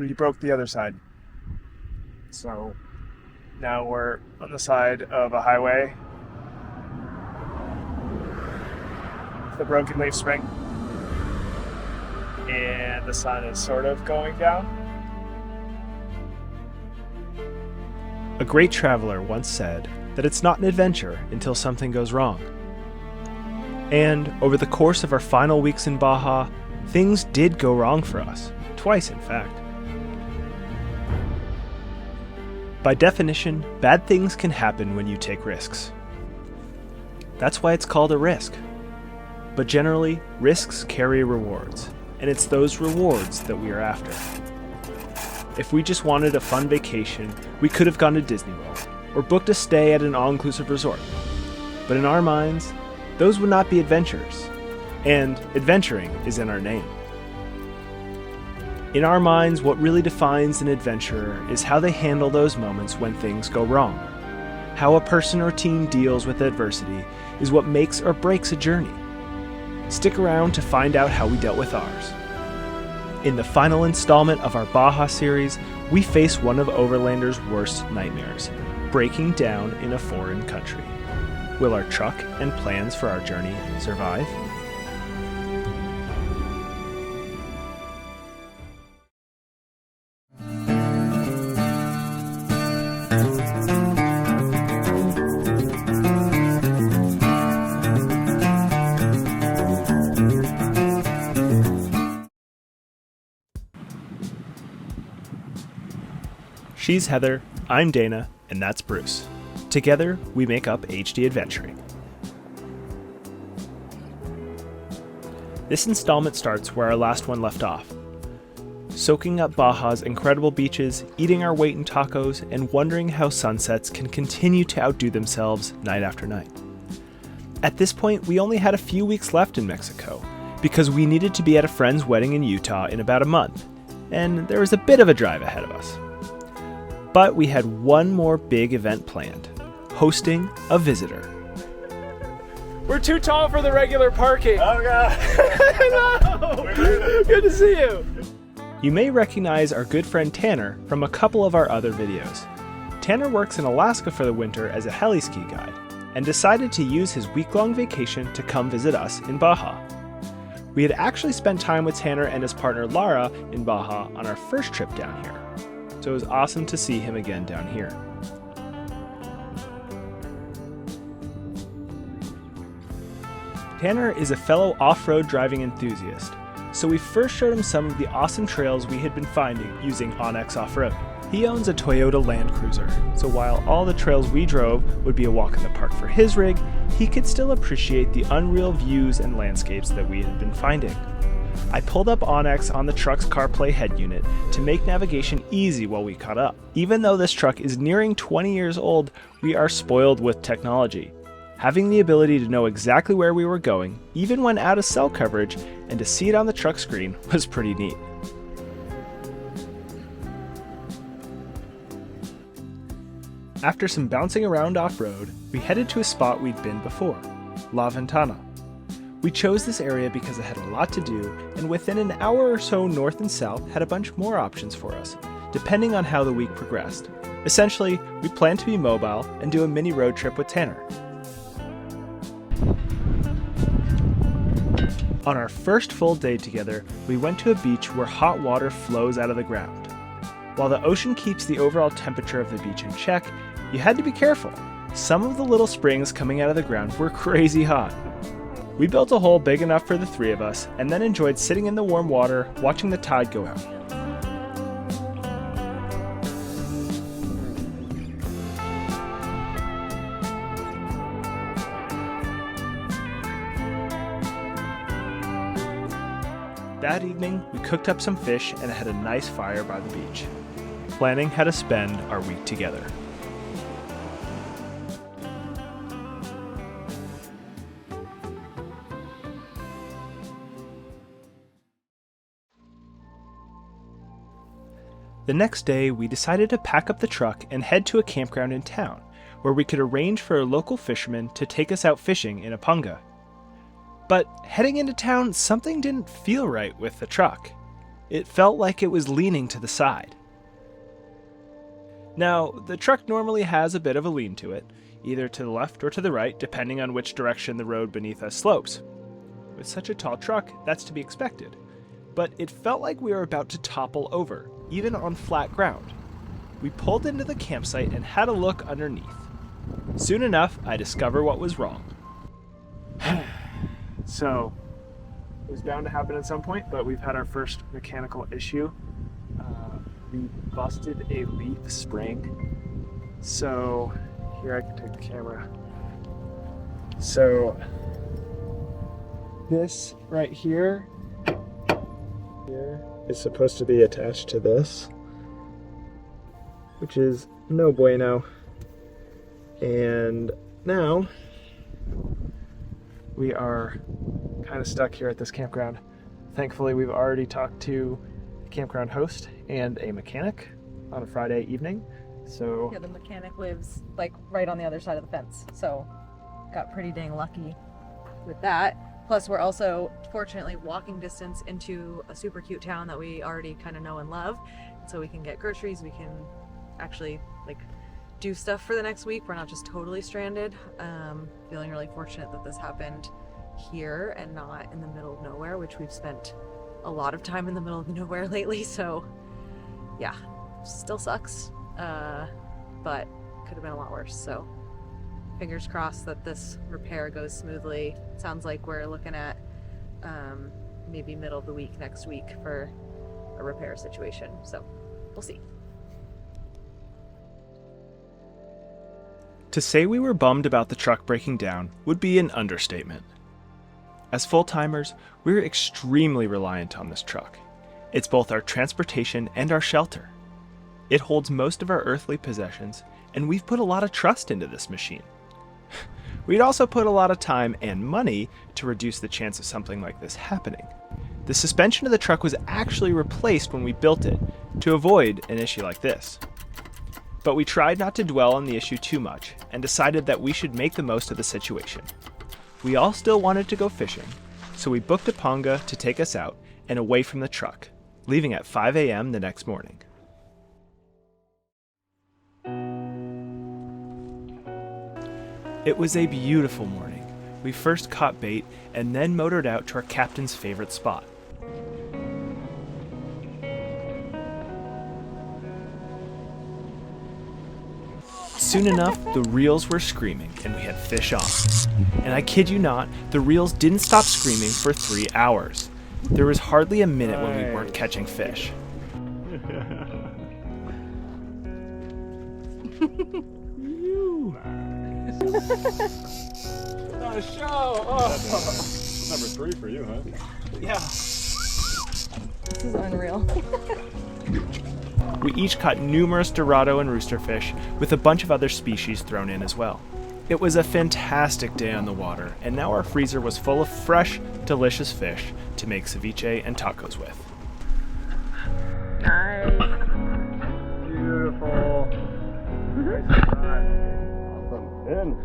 we broke the other side. So now we're on the side of a highway. The broken leaf spring. And the sun is sort of going down. A great traveler once said that it's not an adventure until something goes wrong. And over the course of our final weeks in Baja, things did go wrong for us. Twice, in fact. By definition, bad things can happen when you take risks. That's why it's called a risk. But generally, risks carry rewards, and it's those rewards that we are after. If we just wanted a fun vacation, we could have gone to Disney World, or booked a stay at an all-inclusive resort. But in our minds, those would not be adventures, and adventuring is in our name. In our minds, what really defines an adventurer is how they handle those moments when things go wrong. How a person or team deals with adversity is what makes or breaks a journey. Stick around to find out how we dealt with ours. In the final installment of our Baja series, we face one of Overlander's worst nightmares, breaking down in a foreign country. Will our truck and plans for our journey survive? She's Heather, I'm Dana, and that's Bruce. Together, we make up HD.Adventuring. This installment starts where our last one left off. Soaking up Baja's incredible beaches, eating our weight in tacos, and wondering how sunsets can continue to outdo themselves night after night. At this point, we only had a few weeks left in Mexico, because we needed to be at a friend's wedding in Utah in about a month, and there was a bit of a drive ahead of us. But we had one more big event planned, hosting a visitor. We're too tall for the regular parking. Oh god. No! Good to see you. You may recognize our good friend Tanner from a couple of our other videos. Tanner works in Alaska for the winter as a heli ski guide and decided to use his week-long vacation to come visit us in Baja. We had actually spent time with Tanner and his partner Lara in Baja on our first trip down here. So it was awesome to see him again down here. Tanner is a fellow off-road driving enthusiast, so we first showed him some of the awesome trails we had been finding using Onyx Off-Road. He owns a Toyota Land Cruiser, so while all the trails we drove would be a walk in the park for his rig, he could still appreciate the unreal views and landscapes that we had been finding. I pulled up Onyx on the truck's CarPlay head unit to make navigation easy while we caught up. Even though this truck is nearing 20 years old, we are spoiled with technology. Having the ability to know exactly where we were going, even when out of cell coverage, and to see it on the truck screen was pretty neat. After some bouncing around off-road, we headed to a spot we'd been before, La Ventana. We chose this area because it had a lot to do, and within an hour or so north and south had a bunch more options for us, depending on how the week progressed. Essentially, we planned to be mobile and do a mini road trip with Tanner. On our first full day together, we went to a beach where hot water flows out of the ground. While the ocean keeps the overall temperature of the beach in check, you had to be careful. Some of the little springs coming out of the ground were crazy hot. We built a hole big enough for the three of us, and then enjoyed sitting in the warm water, watching the tide go out. That evening, we cooked up some fish and had a nice fire by the beach, planning how to spend our week together. The next day, we decided to pack up the truck and head to a campground in town, where we could arrange for a local fisherman to take us out fishing in a punga. But heading into town, something didn't feel right with the truck. It felt like it was leaning to the side. Now, the truck normally has a bit of a lean to it, either to the left or to the right, depending on which direction the road beneath us slopes. With such a tall truck, that's to be expected. But it felt like we were about to topple over, even on flat ground. We pulled into the campsite and had a look underneath. Soon enough, I discovered what was wrong. So, it was bound to happen at some point, but we've had our first mechanical issue. We busted a leaf spring. So, here I can take the camera. So, this right here is supposed to be attached to this, which is no bueno. And now we are kind of stuck here at this campground. Thankfully, we've already talked to the campground host and a mechanic on a Friday evening. So yeah, the mechanic lives like right on the other side of the fence, so got pretty dang lucky with that. Plus, we're also fortunately walking distance into a super cute town that we already kind of know and love, so we can get groceries. We can actually like do stuff for the next week. We're not just totally stranded. Feeling really fortunate that this happened here and not in the middle of nowhere, which we've spent a lot of time in the middle of nowhere lately. So yeah, still sucks, but could have been a lot worse. So fingers crossed that this repair goes smoothly. Sounds like we're looking at maybe middle of the week next week for a repair situation. So we'll see. To say we were bummed about the truck breaking down would be an understatement. As full-timers, we're extremely reliant on this truck. It's both our transportation and our shelter. It holds most of our earthly possessions, and we've put a lot of trust into this machine. We'd also put a lot of time and money to reduce the chance of something like this happening. The suspension of the truck was actually replaced when we built it to avoid an issue like this. But we tried not to dwell on the issue too much and decided that we should make the most of the situation. We all still wanted to go fishing, so we booked a panga to take us out and away from the truck, leaving at 5 a.m. the next morning. It was a beautiful morning. We first caught bait and then motored out to our captain's favorite spot. Soon enough, the reels were screaming and we had fish on. And I kid you not, the reels didn't stop screaming for 3 hours. There was hardly a minute when we weren't catching fish. Not a show! Oh. Number 3 for you, huh? Yeah. This is unreal. We each caught numerous dorado and roosterfish, with a bunch of other species thrown in as well. It was a fantastic day on the water, and now our freezer was full of fresh, delicious fish to make ceviche and tacos with. Nice. beautiful. Awesome. In.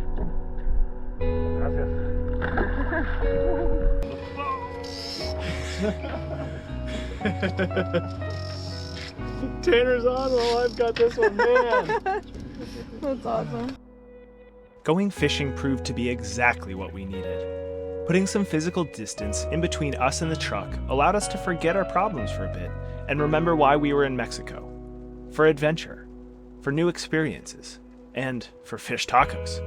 Tanner's on while I've got this one, man. That's awesome. Going fishing proved to be exactly what we needed. Putting some physical distance in between us and the truck allowed us to forget our problems for a bit and remember why we were in Mexico. For adventure, for new experiences, and for fish tacos.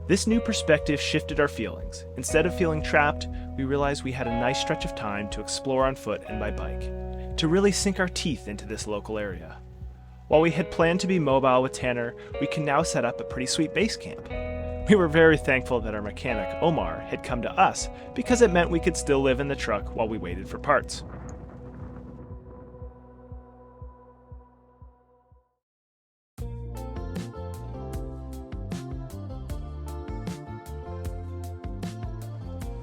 This new perspective shifted our feelings. Instead of feeling trapped, we realized we had a nice stretch of time to explore on foot and by bike, to really sink our teeth into this local area. While we had planned to be mobile with Tanner, we can now set up a pretty sweet base camp. We were very thankful that our mechanic, Omar, had come to us because it meant we could still live in the truck while we waited for parts.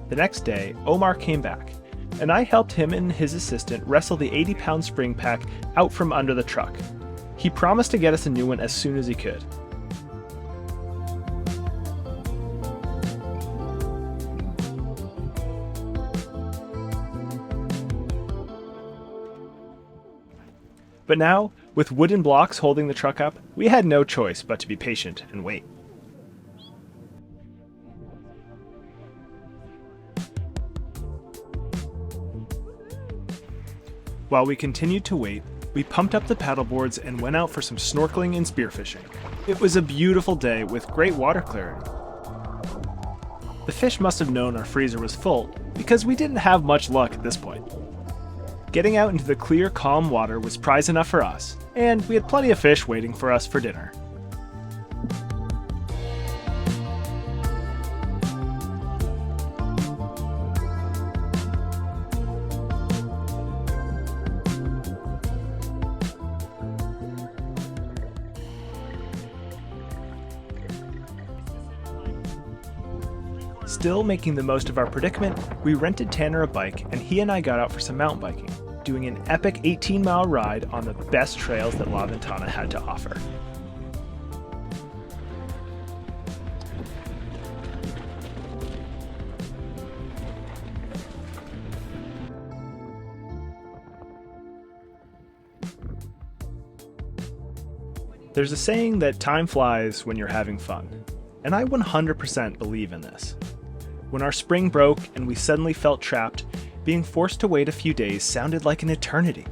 The next day, Omar came back, and I helped him and his assistant wrestle the 80-pound spring pack out from under the truck. He promised to get us a new one as soon as he could. But now, with wooden blocks holding the truck up, we had no choice but to be patient and wait. While we continued to wait, we pumped up the paddleboards and went out for some snorkeling and spearfishing. It was a beautiful day with great water clearing. The fish must have known our freezer was full because we didn't have much luck at this point. Getting out into the clear, calm water was prize enough for us, and we had plenty of fish waiting for us for dinner. Still making the most of our predicament, we rented Tanner a bike and he and I got out for some mountain biking, doing an epic 18-mile ride on the best trails that La Ventana had to offer. There's a saying that time flies when you're having fun, and I 100% believe in this. When our spring broke and we suddenly felt trapped, being forced to wait a few days sounded like an eternity.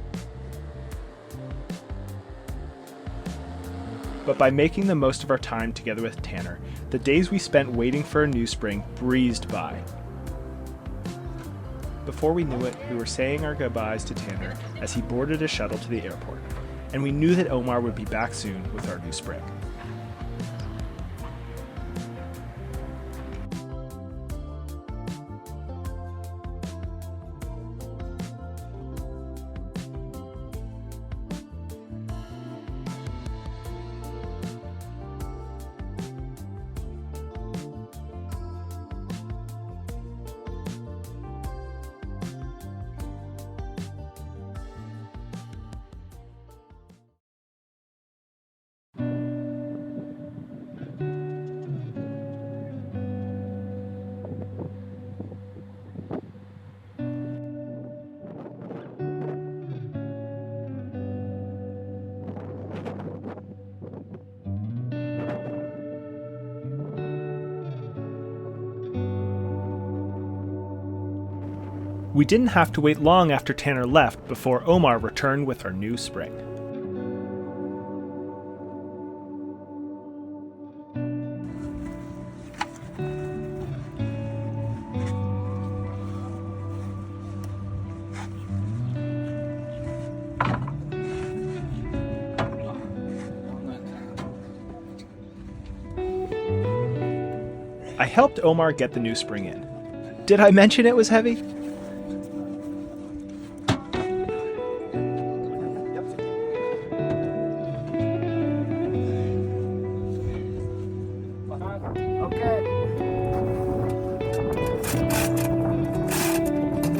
But by making the most of our time together with Tanner, the days we spent waiting for a new spring breezed by. Before we knew it, we were saying our goodbyes to Tanner as he boarded a shuttle to the airport, and we knew that Omar would be back soon with our new spring. We didn't have to wait long after Tanner left before Omar returned with our new spring. I helped Omar get the new spring in. Did I mention it was heavy?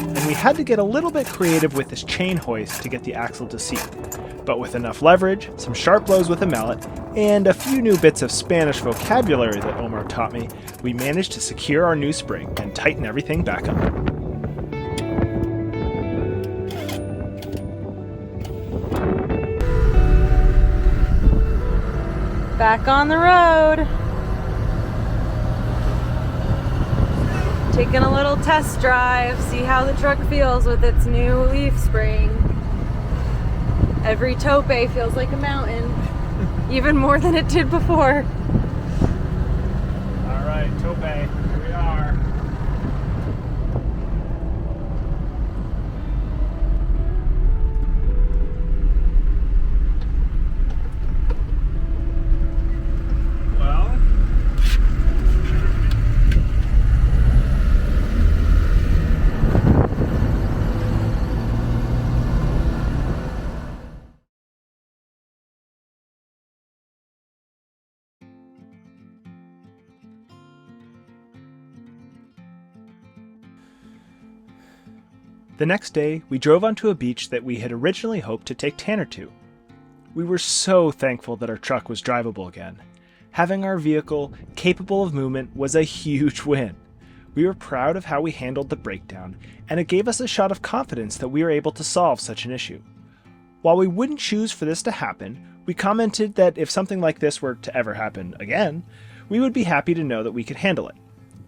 And we had to get a little bit creative with this chain hoist to get the axle to seat. But with enough leverage, some sharp blows with a mallet, and a few new bits of Spanish vocabulary that Omar taught me, we managed to secure our new spring and tighten everything back up. Back on the road. Taking a little test drive, see how the truck feels with its new leaf spring. Every tope feels like a mountain, even more than it did before. All right, tope, here we are. Well, the next day, we drove onto a beach that we had originally hoped to take Tanner to. We were so thankful that our truck was drivable again. Having our vehicle capable of movement was a huge win. We were proud of how we handled the breakdown, and it gave us a shot of confidence that we were able to solve such an issue. While we wouldn't choose for this to happen, we commented that if something like this were to ever happen again, we would be happy to know that we could handle it.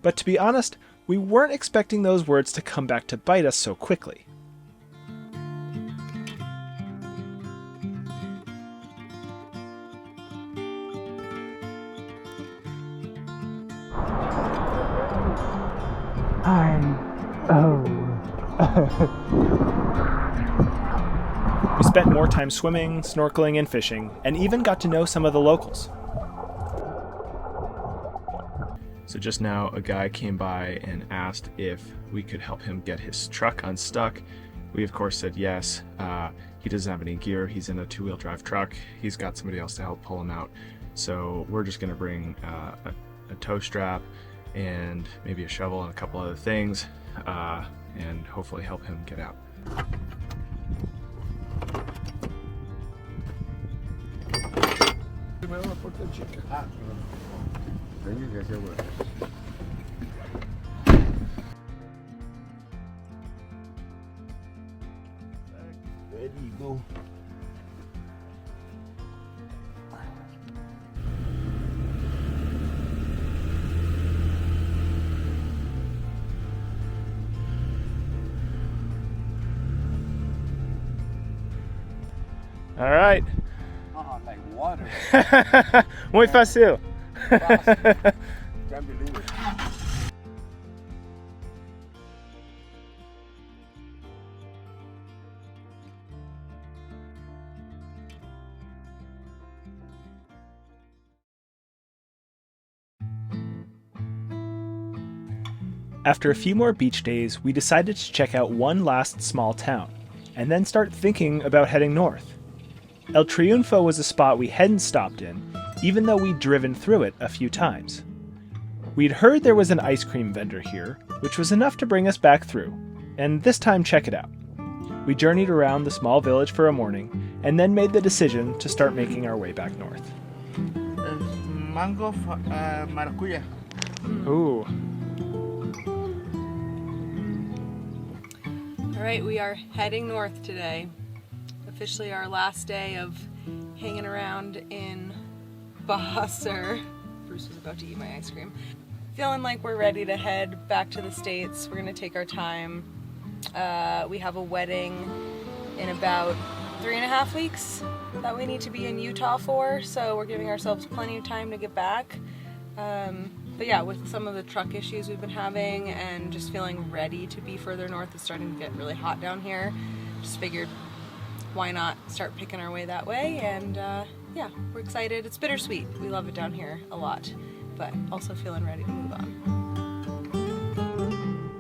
But to be honest, we weren't expecting those words to come back to bite us so quickly. We spent more time swimming, snorkeling, and fishing, and even got to know some of the locals. So just now, a guy came by and asked if we could help him get his truck unstuck. We, of course, said yes. He doesn't have any gear. He's in a two-wheel drive truck. He's got somebody else to help pull him out. So we're just going to bring a tow strap and maybe a shovel and a couple other things, and hopefully help him get out. There you go. All right. Oh, like water. Muy fácil. Can't believe it. After a few more beach days, we decided to check out one last small town, and then start thinking about heading north. El Triunfo was a spot we hadn't stopped in, even though we'd driven through it a few times. We'd heard there was an ice cream vendor here, which was enough to bring us back through, and this time check it out. We journeyed around the small village for a morning, and then made the decision to start making our way back north. Mango maracuya. Ooh. All right, we are heading north today. Officially our last day of hanging around in Baja. Bruce was about to eat my ice cream. Feeling like we're ready to head back to the States. We're gonna take our time. We have a wedding in about 3.5 weeks that we need to be in Utah for, so we're giving ourselves plenty of time to get back. But yeah, with some of the truck issues we've been having and just feeling ready to be further north, it's starting to get really hot down here. Just figured, why not start picking our way that way? And yeah, we're excited. It's bittersweet. We love it down here a lot, but also feeling ready to move on.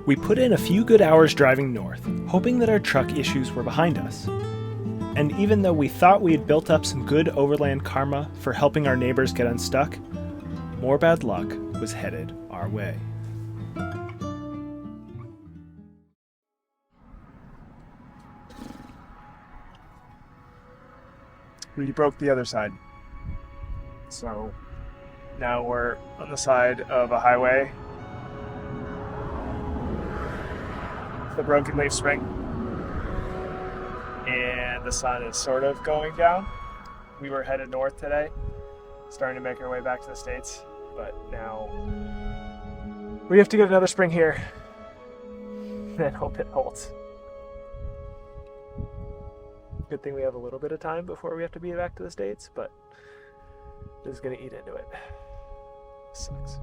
We put in a few good hours driving north, hoping that our truck issues were behind us. And even though we thought we had built up some good overland karma for helping our neighbors get unstuck, more bad luck was headed our way. We broke the other side. So now we're on the side of a highway. The broken leaf spring. And the sun is sort of going down. We were headed north today, starting to make our way back to the States, but now we have to get another spring here and hope it holds. Good thing we have a little bit of time before we have to be back to the States, but this is gonna eat into it. Sucks.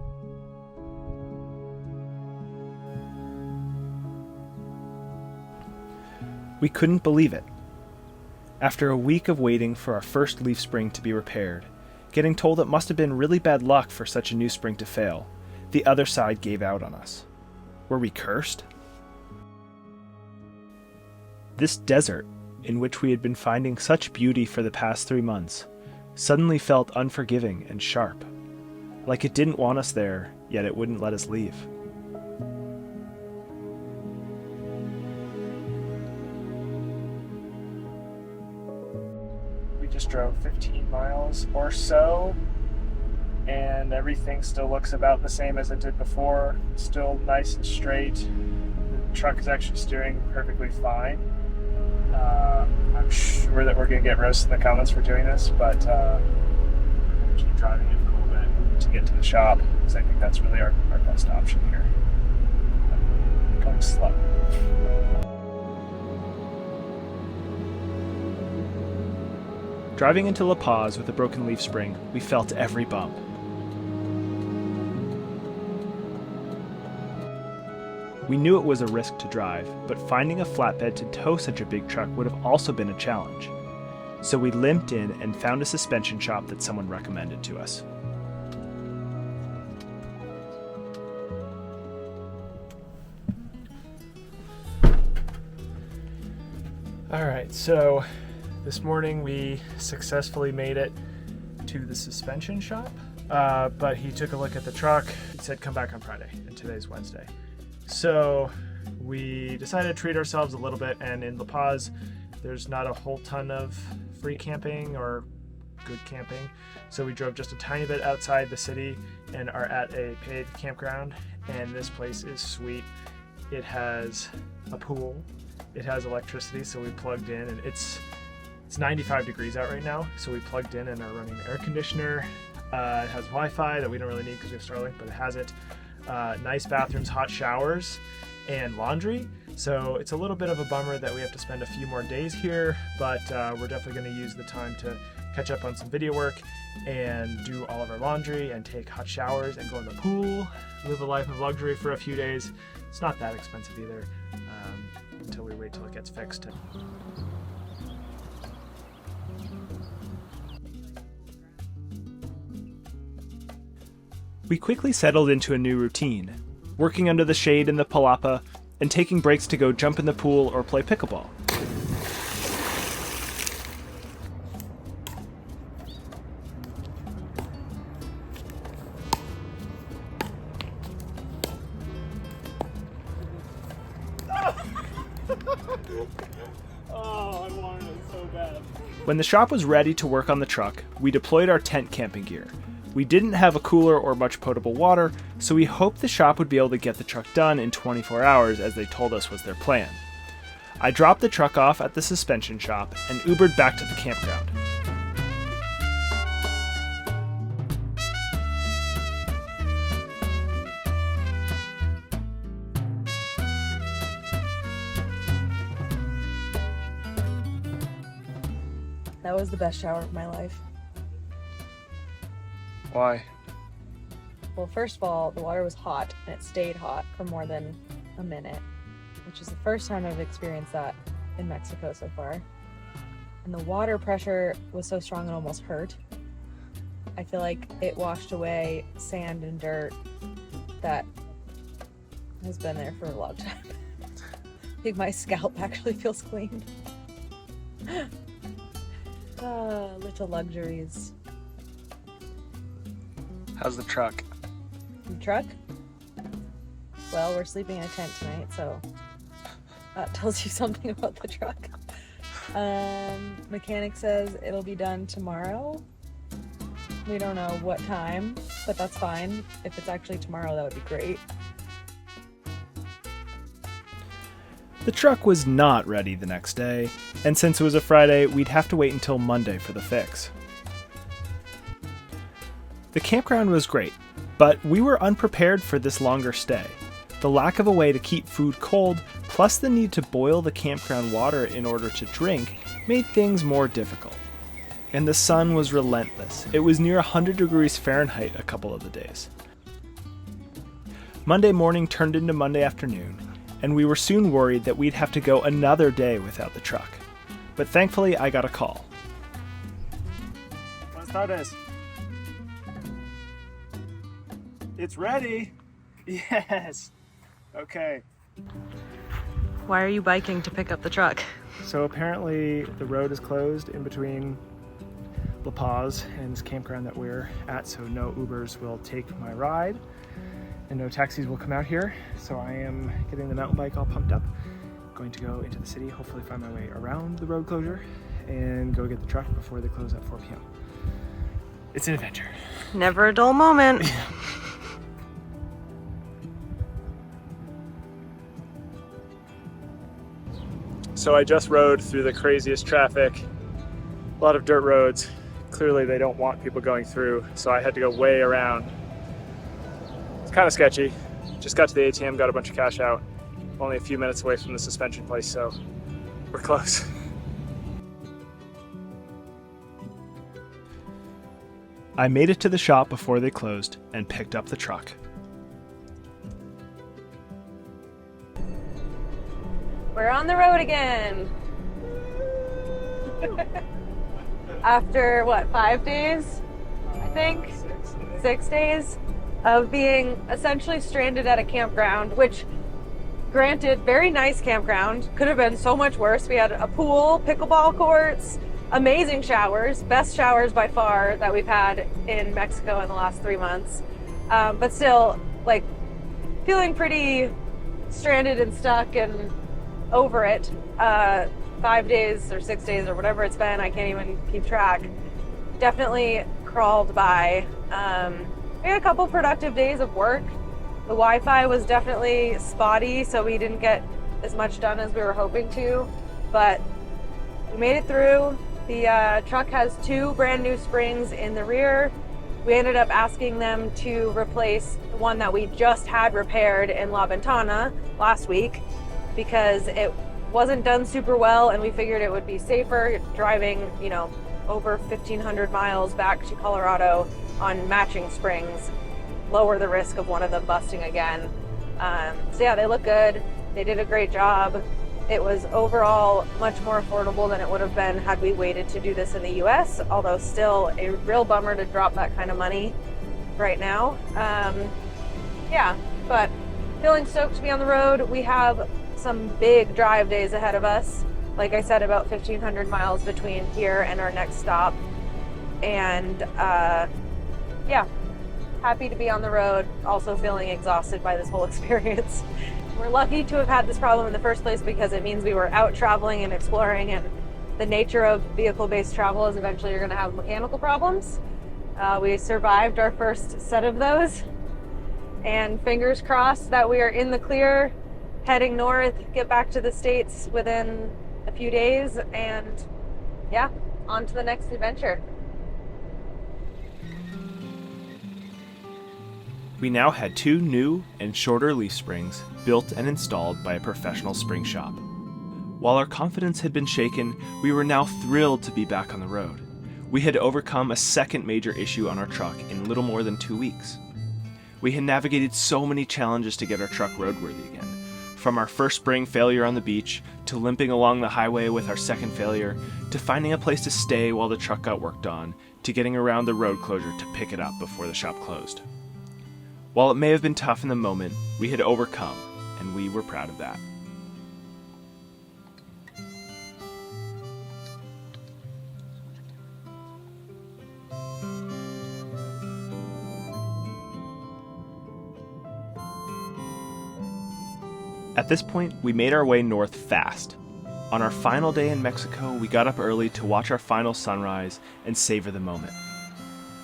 We couldn't believe it. After a week of waiting for our first leaf spring to be repaired, getting told it must have been really bad luck for such a new spring to fail, the other side gave out on us. Were we cursed? This desert, in which we had been finding such beauty for the past 3 months, suddenly felt unforgiving and sharp. Like it didn't want us there, yet it wouldn't let us leave. We just drove 15 miles or so, and everything still looks about the same as it did before. Still nice and straight. The truck is actually steering perfectly fine. I'm sure that we're going to get roasted in the comments for doing this, but we're going to keep driving it for a little bit to get to the shop, because I think that's really our best option here. Going slow. Driving into La Paz with a broken leaf spring, we felt every bump. We knew it was a risk to drive, but finding a flatbed to tow such a big truck would have also been a challenge. So we limped in and found a suspension shop that someone recommended to us. All right, so this morning we successfully made it to the suspension shop, but he took a look at the truck. He said come back on Friday, and today's Wednesday. So we decided to treat ourselves a little bit, and in La Paz there's not a whole ton of free camping or good camping, so we drove just a tiny bit outside the city and are at a paid campground, and this place is sweet. It has a pool, it has electricity, so we plugged in, and it's 95 degrees out right now, so we plugged in and are running the air conditioner. It has Wi-Fi that we don't really need because we have Starlink, but it has it. Nice bathrooms, hot showers, and laundry. So it's a little bit of a bummer that we have to spend a few more days here, but we're definitely going to use the time to catch up on some video work and do all of our laundry and take hot showers and go in the pool, live a life of luxury for a few days. It's not that expensive either, until we wait till it gets fixed. We quickly settled into a new routine, working under the shade in the palapa and taking breaks to go jump in the pool or play pickleball. Oh, I wanted it so bad. When the shop was ready to work on the truck, we deployed our tent camping gear. We didn't have a cooler or much potable water, so we hoped the shop would be able to get the truck done in 24 hours as they told us was their plan. I dropped the truck off at the suspension shop and Ubered back to the campground. That was the best shower of my life. Why? Well, first of all, the water was hot and it stayed hot for more than a minute, which is the first time I've experienced that in Mexico so far. And the water pressure was so strong it almost hurt. I feel like it washed away sand and dirt that has been there for a long time. I think my scalp actually feels clean. Little luxuries. How's the truck? The truck? Well, we're sleeping in a tent tonight, so that tells you something about the truck. Mechanic says it'll be done tomorrow. We don't know what time, but that's fine. If it's actually tomorrow, that would be great. The truck was not ready the next day, and since it was a Friday, we'd have to wait until Monday for the fix. The campground was great, but we were unprepared for this longer stay. The lack of a way to keep food cold, plus the need to boil the campground water in order to drink, made things more difficult. And the sun was relentless. It was near 100 degrees Fahrenheit a couple of the days. Monday morning turned into Monday afternoon, and we were soon worried that we'd have to go another day without the truck. But thankfully, I got a call. Buenas tardes. It's ready. Yes. Okay. Why are you biking to pick up the truck? So apparently the road is closed in between La Paz and this campground that we're at, so no Ubers will take my ride and no taxis will come out here. So I am getting the mountain bike all pumped up, going to go into the city, hopefully find my way around the road closure and go get the truck before they close at 4 p.m. It's an adventure. Never a dull moment. So I just rode through the craziest traffic, a lot of dirt roads. Clearly they don't want people going through, so I had to go way around. It's kind of sketchy. Just got to the ATM, got a bunch of cash out. Only a few minutes away from the suspension place, so we're close. I made it to the shop before they closed and picked up the truck. We're on the road again. After what, 5 days? I think 6 days of being essentially stranded at a campground, which granted, very nice campground. Could have been so much worse. We had a pool, pickleball courts, amazing showers, best showers by far that we've had in Mexico in the last 3 months. But still, like, feeling pretty stranded and stuck and over it. 5 days or 6 days or whatever it's been, I can't even keep track. Definitely crawled by. We had a couple productive days of work. The Wi-Fi was definitely spotty, so we didn't get as much done as we were hoping to, but we made it through. The truck has 2 brand new springs in the rear. We ended up asking them to replace the one that we just had repaired in La Ventana last week because it wasn't done super well, and we figured it would be safer driving, you know, over 1,500 miles back to Colorado on matching springs, lower the risk of one of them busting again. So yeah, they look good. They did a great job. It was overall much more affordable than it would have been had we waited to do this in the US, although still a real bummer to drop that kind of money right now. Yeah, but feeling stoked to be on the road. We have some big drive days ahead of us. Like I said, about 1,500 miles between here and our next stop. And yeah, happy to be on the road, also feeling exhausted by this whole experience. We're lucky to have had this problem in the first place because it means we were out traveling and exploring, and the nature of vehicle-based travel is eventually you're going to have mechanical problems. We survived our first set of those, and fingers crossed that we are in the clear, heading north, get back to the States within a few days, and yeah, on to the next adventure. We now had 2 new and shorter leaf springs built and installed by a professional spring shop. While our confidence had been shaken, we were now thrilled to be back on the road. We had overcome a second major issue on our truck in little more than 2 weeks. We had navigated so many challenges to get our truck roadworthy again, from our first spring failure on the beach, to limping along the highway with our second failure, to finding a place to stay while the truck got worked on, to getting around the road closure to pick it up before the shop closed. While it may have been tough in the moment, we had overcome, and we were proud of that. At this point, we made our way north fast. On our final day in Mexico, we got up early to watch our final sunrise and savor the moment.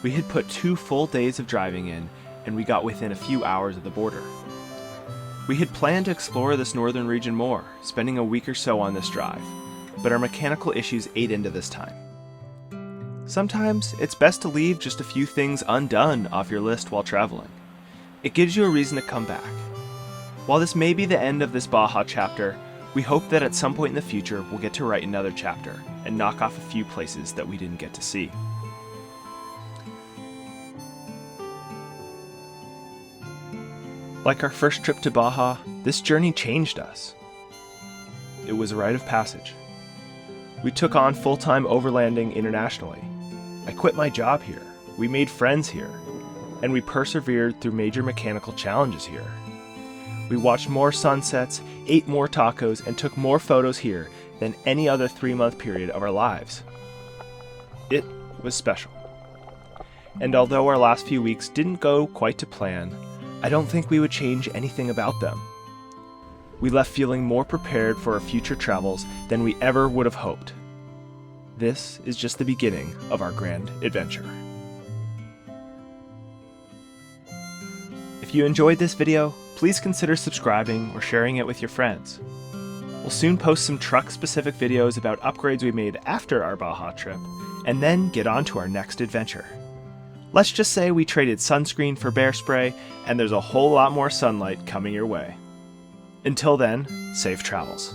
We had put 2 full days of driving in, and we got within a few hours of the border. We had planned to explore this northern region more, spending a week or so on this drive, but our mechanical issues ate into this time. Sometimes it's best to leave just a few things undone off your list while traveling. It gives you a reason to come back. While this may be the end of this Baja chapter, we hope that at some point in the future we'll get to write another chapter and knock off a few places that we didn't get to see. Like our first trip to Baja, this journey changed us. It was a rite of passage. We took on full-time overlanding internationally. I quit my job here, we made friends here, and we persevered through major mechanical challenges here. We watched more sunsets, ate more tacos, and took more photos here than any other 3-month period of our lives. It was special. And although our last few weeks didn't go quite to plan, I don't think we would change anything about them. We left feeling more prepared for our future travels than we ever would have hoped. This is just the beginning of our grand adventure. If you enjoyed this video, please consider subscribing or sharing it with your friends. We'll soon post some truck-specific videos about upgrades we made after our Baja trip, and then get on to our next adventure. Let's just say we traded sunscreen for bear spray, and there's a whole lot more sunlight coming your way. Until then, safe travels.